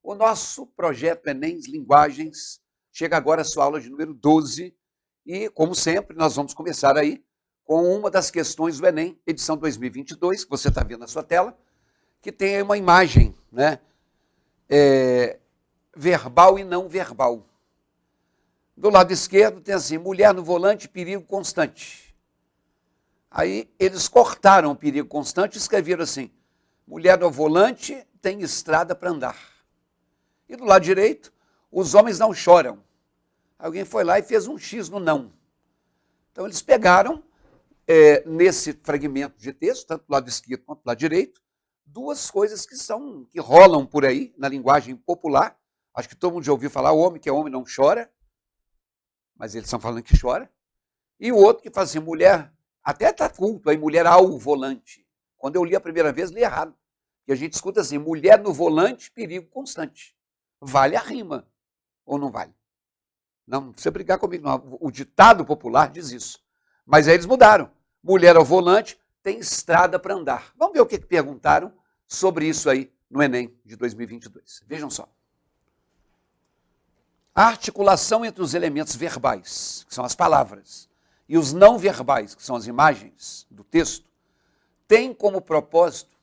O nosso projeto Enem Linguagens chega agora à sua aula de número 12 e, como sempre, nós vamos começar aí com uma das questões do Enem, edição 2022, que você está vendo na sua tela, que tem uma imagem, né, verbal e não verbal. Do lado esquerdo tem assim, mulher no volante, perigo constante. Aí eles cortaram o perigo constante e escreveram assim, mulher no volante tem estrada para andar. E do lado direito, os homens não choram. Alguém foi lá e fez um X no não. Então eles pegaram, nesse fragmento de texto, tanto do lado esquerdo quanto do lado direito, duas coisas que rolam por aí, na linguagem popular. Acho que todo mundo já ouviu falar, homem que é homem não chora, mas eles estão falando que chora. E o outro que fala assim, mulher, até está culto aí, mulher ao volante. Quando eu li a primeira vez, li errado. E a gente escuta assim, mulher no volante, perigo constante. Vale a rima, ou não vale? Não precisa brigar comigo, não. O ditado popular diz isso. Mas aí eles mudaram. Mulher ao volante tem estrada para andar. Vamos ver o que perguntaram sobre isso aí no Enem de 2022. Vejam só. A articulação entre os elementos verbais, que são as palavras, e os não verbais, que são as imagens do texto, tem como propósito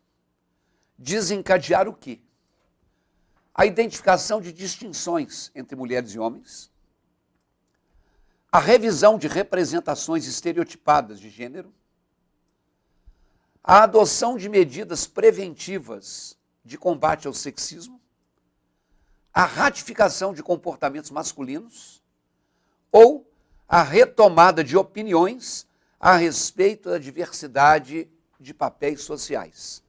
desencadear o quê? A identificação de distinções entre mulheres e homens, a revisão de representações estereotipadas de gênero, a adoção de medidas preventivas de combate ao sexismo, a ratificação de comportamentos masculinos ou a retomada de opiniões a respeito da diversidade de papéis sociais.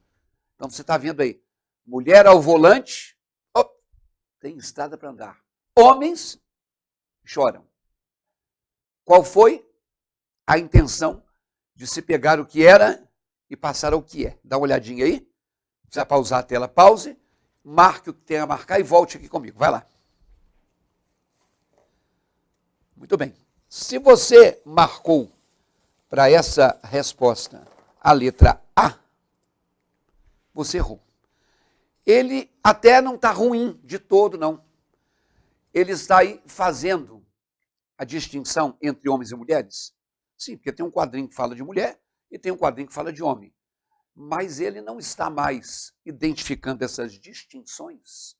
Então você está vendo aí, mulher ao volante, tem estrada para andar. Homens choram. Qual foi a intenção de se pegar o que era e passar ao que é? Dá uma olhadinha aí. Precisa pausar a tela, pause, marque o que tem a marcar e volte aqui comigo. Vai lá. Muito bem. Se você marcou para essa resposta a letra A, você errou. Ele até não está ruim de todo, não. Ele está aí fazendo a distinção entre homens e mulheres? Sim, porque tem um quadrinho que fala de mulher e tem um quadrinho que fala de homem. Mas ele não está mais identificando essas distinções,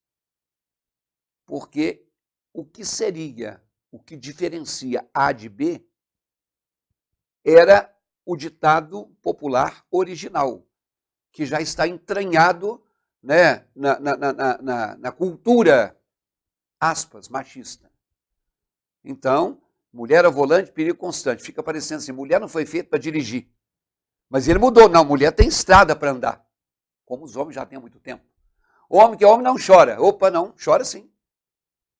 porque o que diferencia A de B, era o ditado popular original, que já está entranhado, né, na cultura, aspas, machista. Então, mulher ao volante, perigo constante. Fica parecendo assim, mulher não foi feita para dirigir. Mas ele mudou, não, mulher tem estrada para andar. Como os homens já têm há muito tempo. Homem que é homem não chora. Opa, não, chora sim.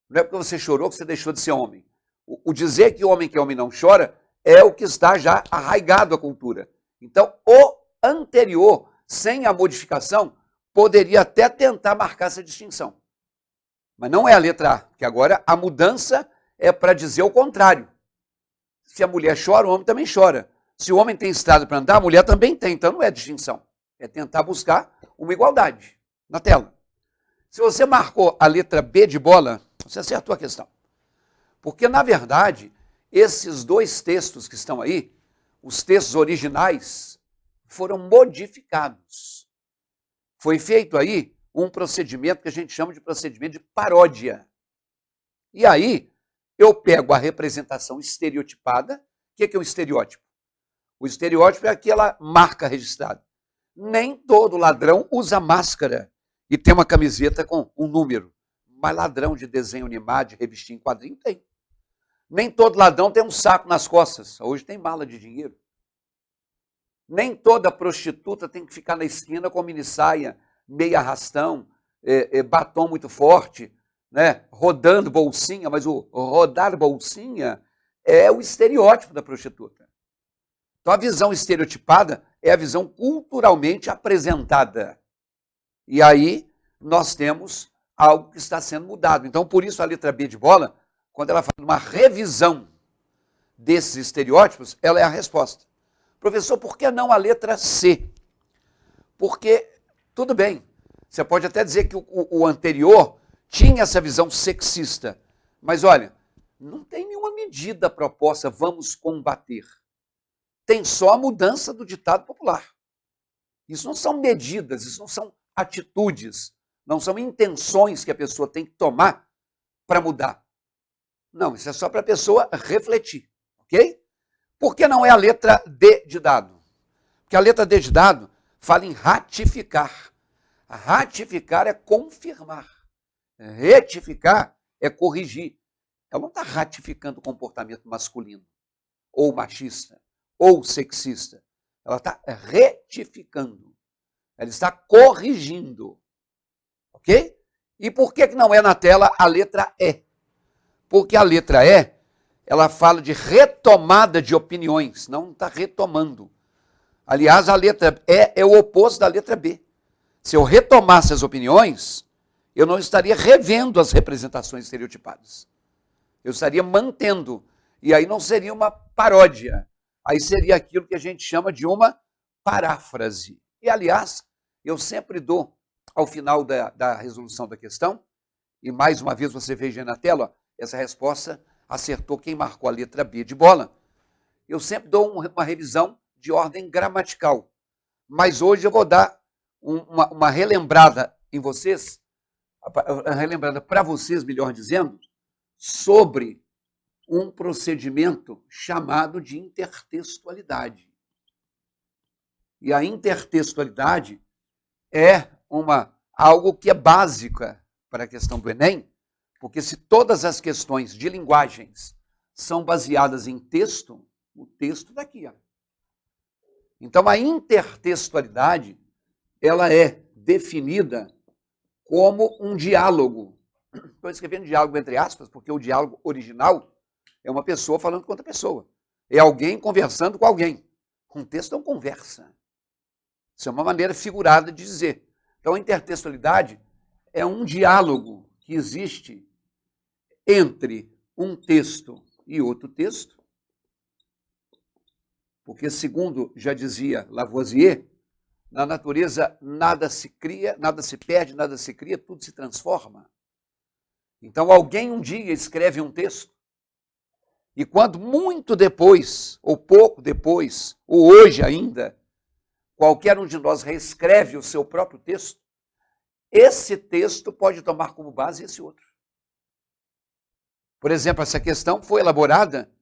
Não é porque você chorou que você deixou de ser homem. O dizer que o homem não chora é o que está já arraigado à cultura. Então, o anterior, sem a modificação, poderia até tentar marcar essa distinção. Mas não é a letra A, porque agora a mudança é para dizer o contrário. Se a mulher chora, o homem também chora. Se o homem tem estrada para andar, a mulher também tem. Então não é distinção. É tentar buscar uma igualdade na tela. Se você marcou a letra B de bola, você acertou a questão. Porque, na verdade, esses dois textos que estão aí, os textos originais, foram modificados. Foi feito aí um procedimento que a gente chama de procedimento de paródia. E aí, eu pego a representação estereotipada. O que é um estereótipo? O estereótipo é aquela marca registrada. Nem todo ladrão usa máscara e tem uma camiseta com um número. Mas ladrão de desenho animado, de revistinha em quadrinho, tem. Nem todo ladrão tem um saco nas costas. Hoje tem mala de dinheiro. Nem toda prostituta tem que ficar na esquina com mini saia, meia arrastão, batom muito forte, né? Rodando bolsinha, mas o rodar bolsinha é o estereótipo da prostituta. Então a visão estereotipada é a visão culturalmente apresentada. E aí nós temos algo que está sendo mudado. Então por isso a letra B de bola, quando ela fala de uma revisão desses estereótipos, ela é a resposta. Professor, por que não a letra C? Porque, tudo bem, você pode até dizer que o anterior tinha essa visão sexista. Mas olha, não tem nenhuma medida proposta, vamos combater. Tem só a mudança do ditado popular. Isso não são medidas, isso não são atitudes, não são intenções que a pessoa tem que tomar para mudar. Não, isso é só para a pessoa refletir, ok? Por que não é a letra D de dado? Porque a letra D de dado fala em ratificar. Ratificar é confirmar. Retificar é corrigir. Ela não está ratificando o comportamento masculino, ou machista, ou sexista. Ela está retificando. Ela está corrigindo. Ok? E por que não é na tela a letra E? Porque a letra E, ela fala de retomada de opiniões, não está retomando. Aliás, a letra E é o oposto da letra B. Se eu retomasse as opiniões, eu não estaria revendo as representações estereotipadas. Eu estaria mantendo. E aí não seria uma paródia. Aí seria aquilo que a gente chama de uma paráfrase. E, aliás, eu sempre dou, ao final da resolução da questão, e mais uma vez você veja na tela, ó, essa resposta acertou quem marcou a letra B de bola. Eu sempre dou uma revisão de ordem gramatical. Mas hoje eu vou dar uma relembrada em vocês, relembrada para vocês, melhor dizendo, sobre um procedimento chamado de intertextualidade. E a intertextualidade é algo que é básica para a questão do Enem, porque se todas as questões de linguagens são baseadas em texto, o texto está aqui. Ó. Então, a intertextualidade, ela é definida como um diálogo. Estou escrevendo diálogo entre aspas, porque o diálogo original é uma pessoa falando com outra pessoa. É alguém conversando com alguém. Um texto é uma conversa. Isso é uma maneira figurada de dizer. Então, a intertextualidade é um diálogo que existe entre um texto e outro texto, porque, segundo já dizia Lavoisier, na natureza nada se cria, nada se perde, nada se cria, tudo se transforma. Então, alguém um dia escreve um texto, e quando muito depois, ou pouco depois, ou hoje ainda, qualquer um de nós reescreve o seu próprio texto, esse texto pode tomar como base esse outro. Por exemplo, essa questão foi elaborada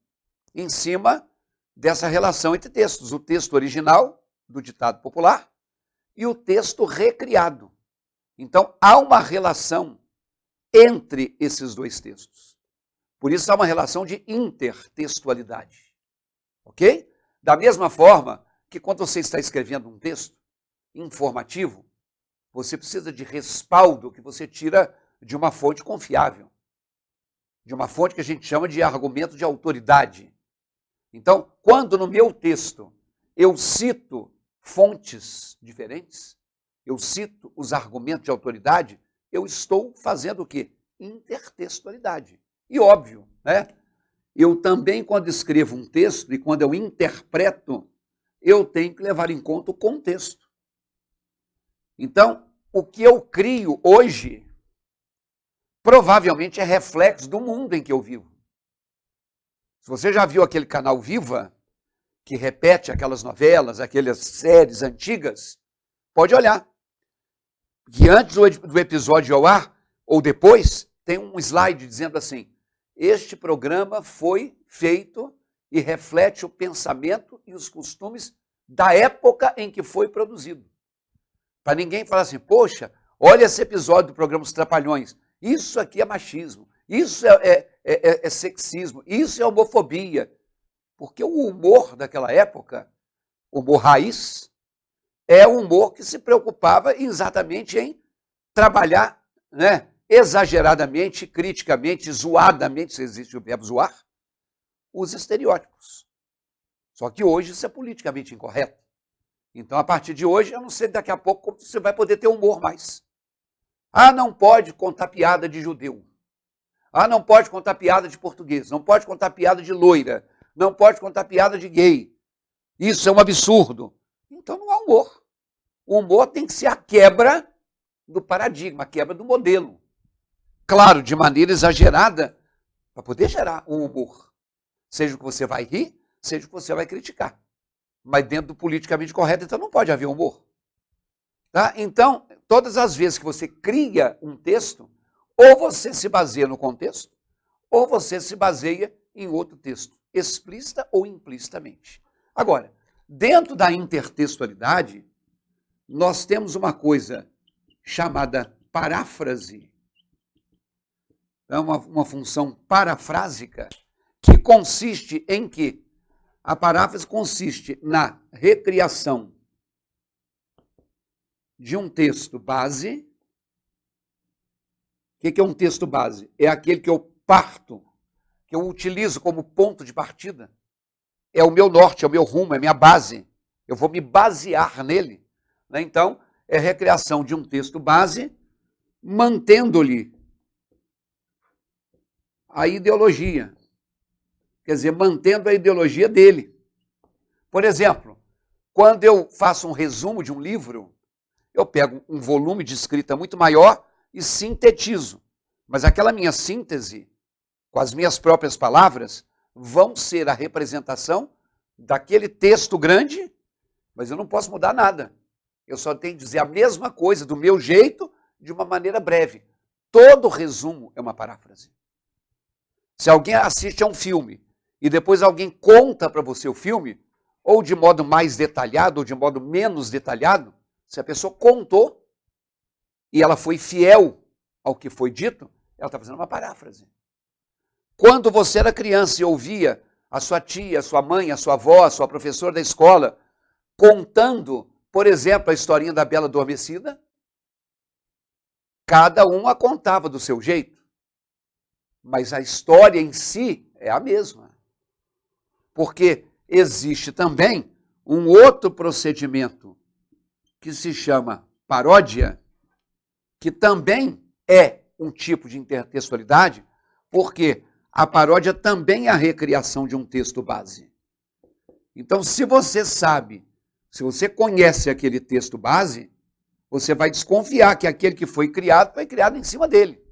em cima dessa relação entre textos. O texto original, do ditado popular, e o texto recriado. Então, há uma relação entre esses dois textos. Por isso, há uma relação de intertextualidade. Ok? Da mesma forma que quando você está escrevendo um texto informativo, você precisa de respaldo que você tira de uma fonte confiável, de uma fonte que a gente chama de argumento de autoridade. Então, quando no meu texto eu cito fontes diferentes, eu cito os argumentos de autoridade, eu estou fazendo o quê? Intertextualidade. E óbvio, né? Eu também, quando escrevo um texto e quando eu interpreto, eu tenho que levar em conta o contexto. Então, o que eu crio hoje provavelmente é reflexo do mundo em que eu vivo. Se você já viu aquele canal Viva, que repete aquelas novelas, aquelas séries antigas, pode olhar. Que antes do episódio ao ar, ou depois, tem um slide dizendo assim, este programa foi feito e reflete o pensamento e os costumes da época em que foi produzido. Para ninguém falar assim, poxa, olha esse episódio do programa Os Trapalhões, isso aqui é machismo, isso é sexismo, isso é homofobia. Porque o humor daquela época, o humor raiz, é o humor que se preocupava exatamente em trabalhar, né, exageradamente, criticamente, zoadamente, se existe o verbo zoar, os estereótipos. Só que hoje isso é politicamente incorreto. Então, a partir de hoje, eu não sei daqui a pouco como você vai poder ter humor mais. Ah, não pode contar piada de judeu. Ah, não pode contar piada de português. Não pode contar piada de loira. Não pode contar piada de gay. Isso é um absurdo. Então, não há humor. O humor tem que ser a quebra do paradigma, a quebra do modelo. claro, de maneira exagerada, para poder gerar um humor. Seja o que você vai rir, seja o que você vai criticar. Mas dentro do politicamente correto, então não pode haver humor. Tá? Então, todas as vezes que você cria um texto, ou você se baseia no contexto, ou você se baseia em outro texto, explícita ou implicitamente. Agora, dentro da intertextualidade, nós temos uma coisa chamada paráfrase, é uma função parafrásica, que consiste em que? A paráfrase consiste na recriação de um texto base. O que é um texto base? É aquele que eu parto, que eu utilizo como ponto de partida. É o meu norte, é o meu rumo, é a minha base. Eu vou me basear nele. Né? Então, é a recriação de um texto base, mantendo-lhe a ideologia. Quer dizer, mantendo a ideologia dele. Por exemplo, quando eu faço um resumo de um livro, eu pego um volume de escrita muito maior e sintetizo. Mas aquela minha síntese, com as minhas próprias palavras, vão ser a representação daquele texto grande, mas eu não posso mudar nada. Eu só tenho que dizer a mesma coisa, do meu jeito, de uma maneira breve. Todo resumo é uma paráfrase. Se alguém assiste a um filme e depois alguém conta para você o filme, ou de modo mais detalhado, ou de modo menos detalhado, se a pessoa contou e ela foi fiel ao que foi dito, ela está fazendo uma paráfrase. Quando você era criança e ouvia a sua tia, a sua mãe, a sua avó, a sua professora da escola, contando, por exemplo, a historinha da Bela Adormecida, cada um a contava do seu jeito, mas a história em si é a mesma. Porque existe também um outro procedimento que se chama paródia, que também é um tipo de intertextualidade, porque a paródia também é a recriação de um texto base. Então, se você sabe, se você conhece aquele texto base, você vai desconfiar que aquele que foi criado em cima dele.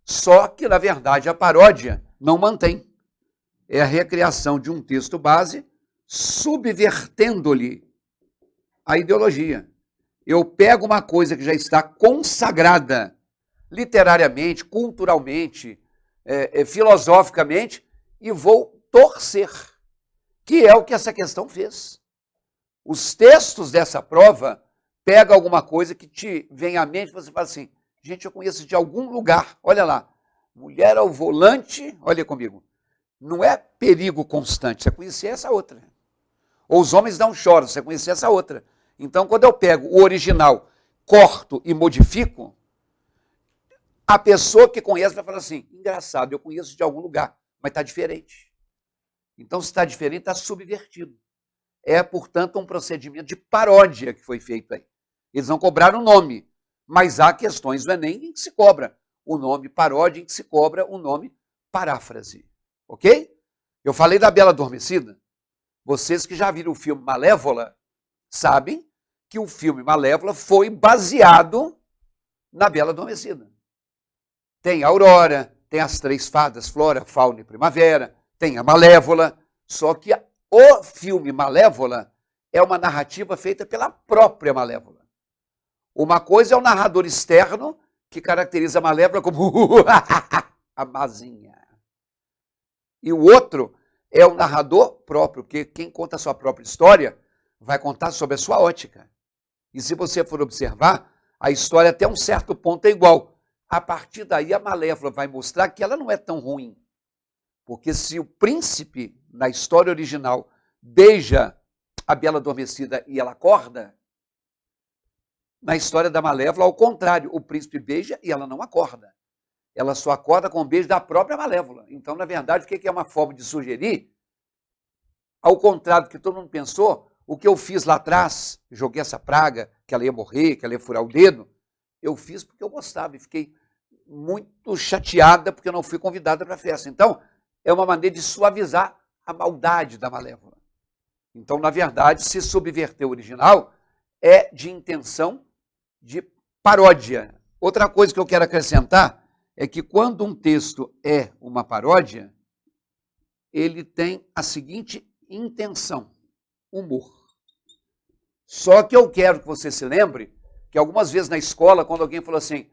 Só que, na verdade, a paródia não mantém. É a recriação de um texto base, subvertendo-lhe a ideologia. Eu pego uma coisa que já está consagrada literariamente, culturalmente, filosoficamente, e vou torcer, que é o que essa questão fez. Os textos dessa prova pegam alguma coisa que te vem à mente, você fala assim, gente, eu conheço de algum lugar, olha lá, mulher ao volante, olha comigo, não é perigo constante, você conhecia essa outra. Ou os homens não choram, você conhecia essa outra. Então, quando eu pego o original, corto e modifico, a pessoa que conhece vai falar assim, engraçado, eu conheço de algum lugar, mas está diferente. Então, se está diferente, está subvertido. É, portanto, um procedimento de paródia que foi feito aí. Eles não cobraram o nome, mas há questões do Enem em que se cobra o nome paródia, em que se cobra o nome paráfrase. Ok? Eu falei da Bela Adormecida. Vocês que já viram o filme Malévola, sabem que o filme Malévola foi baseado na Bela Adormecida. Tem a Aurora, tem as três fadas, Flora, Fauna e Primavera, tem a Malévola, só que o filme Malévola é uma narrativa feita pela própria Malévola. Uma coisa é o narrador externo, que caracteriza a Malévola como a mazinha. E o outro é o narrador próprio, porque quem conta a sua própria história vai contar sobre a sua ótica. E se você for observar, a história até um certo ponto é igual. A partir daí, a Malévola vai mostrar que ela não é tão ruim. Porque se o príncipe, na história original, beija a Bela Adormecida e ela acorda, na história da Malévola, ao contrário, o príncipe beija e ela não acorda. Ela só acorda com o beijo da própria Malévola. Então, na verdade, o que é uma forma de sugerir? Ao contrário do que todo mundo pensou, o que eu fiz lá atrás, joguei essa praga, que ela ia morrer, que ela ia furar o dedo, eu fiz porque eu gostava e fiquei muito chateada porque eu não fui convidada para a festa. Então, é uma maneira de suavizar a maldade da Malévola. Então, na verdade, se subverter o original é de intenção de paródia. Outra coisa que eu quero acrescentar é que quando um texto é uma paródia, ele tem a seguinte intenção: humor. Só que eu quero que você se lembre que algumas vezes na escola, quando alguém falou assim,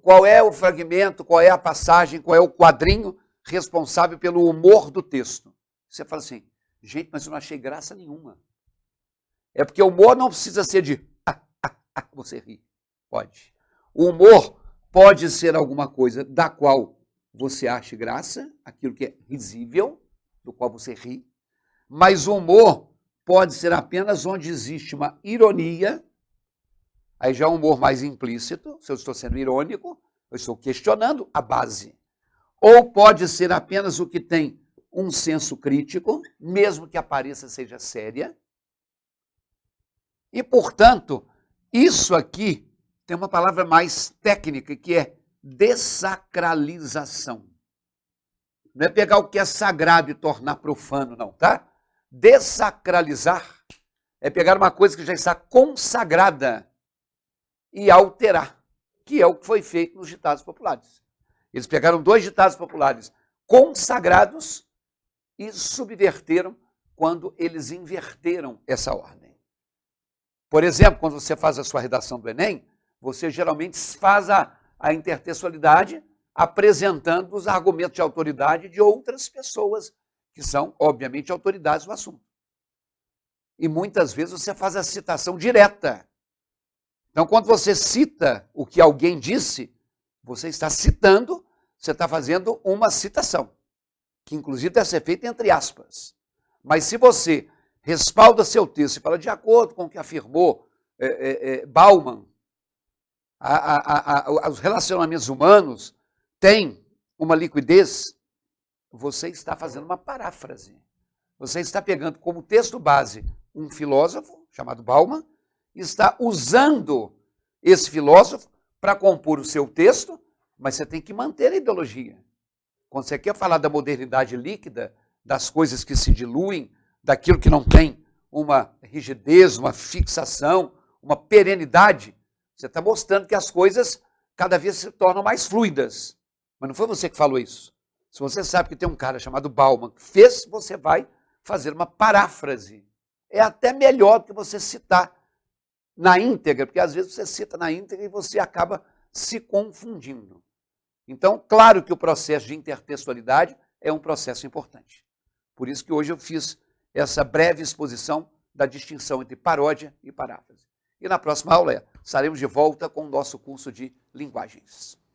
qual é o fragmento, qual é a passagem, qual é o quadrinho responsável pelo humor do texto? Você fala assim, gente, mas eu não achei graça nenhuma. É porque o humor não precisa ser de você ri. Pode. O humor pode ser alguma coisa da qual você ache graça, aquilo que é risível, do qual você ri, mas o humor pode ser apenas onde existe uma ironia, aí já é um humor mais implícito, se eu estou sendo irônico, eu estou questionando a base. Ou pode ser apenas o que tem um senso crítico, mesmo que a aparência seja séria. E, portanto, isso aqui tem uma palavra mais técnica, que é dessacralização. Não é pegar o que é sagrado e tornar profano, não, tá? Dessacralizar é pegar uma coisa que já está consagrada e alterar, que é o que foi feito nos ditados populares. Eles pegaram 2 ditados populares consagrados e subverteram quando eles inverteram essa ordem. Por exemplo, quando você faz a sua redação do Enem, você geralmente faz a intertextualidade apresentando os argumentos de autoridade de outras pessoas, que são, obviamente, autoridades no assunto. E muitas vezes você faz a citação direta. Então, quando você cita o que alguém disse, você está citando, você está fazendo uma citação, que inclusive deve ser feita entre aspas. Mas se você respalda seu texto e fala de acordo com o que afirmou Bauman, os relacionamentos humanos têm uma liquidez, você está fazendo uma paráfrase. Você está pegando como texto base um filósofo chamado Bauman e está usando esse filósofo para compor o seu texto, mas você tem que manter a ideologia. Quando você quer falar da modernidade líquida, das coisas que se diluem, daquilo que não tem uma rigidez, uma fixação, uma perenidade, você está mostrando que as coisas cada vez se tornam mais fluidas. Mas não foi você que falou isso. Se você sabe que tem um cara chamado Bauman que fez, você vai fazer uma paráfrase. É até melhor do que você citar na íntegra, porque às vezes você cita na íntegra e você acaba se confundindo. Então, claro que o processo de intertextualidade é um processo importante. Por isso que hoje eu fiz essa breve exposição da distinção entre paródia e paráfrase. E na próxima aula estaremos de volta com o nosso curso de linguagens.